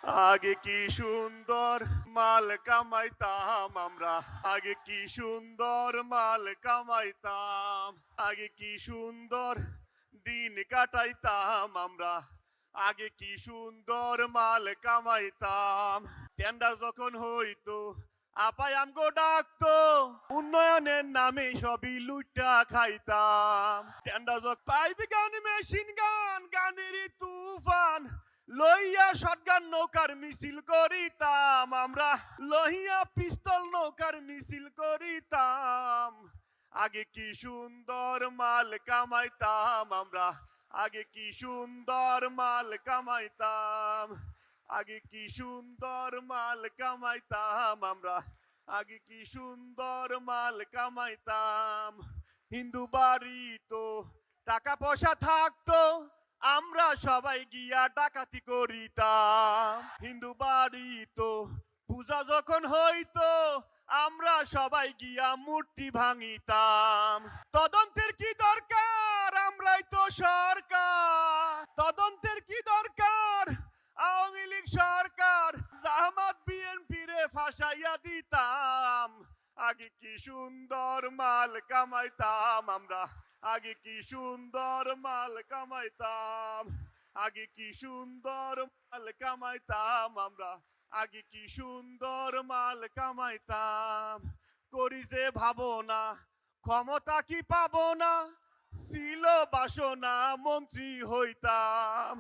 আগে কি সুন্দর মাল কামাইতাম আমরা, আগে কি সুন্দর মাল কামাইতাম, আগে কি সুন্দর দিন কাটাইতাম আমরা, আগে কি সুন্দর মাল কামাইতাম। টেন্ডার যখন হইতো আপাই আমগো ডাকতো, উন্নয়নের নামে সবই লুটা খাইতাম। টেন্ডার যখন পাইপ গান, মেশিন গান, গানেরই তুফান লইয়া শটগান নৌকার মিছিল করিতাম আমরা, লইয়া পিস্তল নৌকার মিছিল করিতাম। আগে কি সুন্দর মাল কামাইতাম আমরা, আগে কি সুন্দর মাল কামাইতাম, আগে কি সুন্দর মাল কামাইতাম আমরা, আগে কি সুন্দর মাল কামাইতাম। হিন্দু বাড়ি তো টাকা পয়সা থাকতো, আমরা সবাই গিয়া ডাকাতি করিতাম। হিন্দু বাড়ি তো পূজা যখন হইতো, আমরা সবাই গিয়া মূর্তি ভাঙিতাম। তদন্তের কি দরকার, আমরাই তো সরকার। তদন্তের কি দরকার, আওয়ামী লীগ সরকার। জামাত বিএনপি রে ফাঁসাইয়া দিতাম। আগে কি সুন্দর মাল কামাইতাম আমরা, আগে কি সুন্দর মাল কামাইতাম, আগে কি সুন্দর মাল কামাইতাম আমরা, আগে কি সুন্দর মাল কামাইতাম। করি যে ভাবনা ক্ষমতা কি পাবো না, ছিল বাসনা মন্ত্রী হইতাম।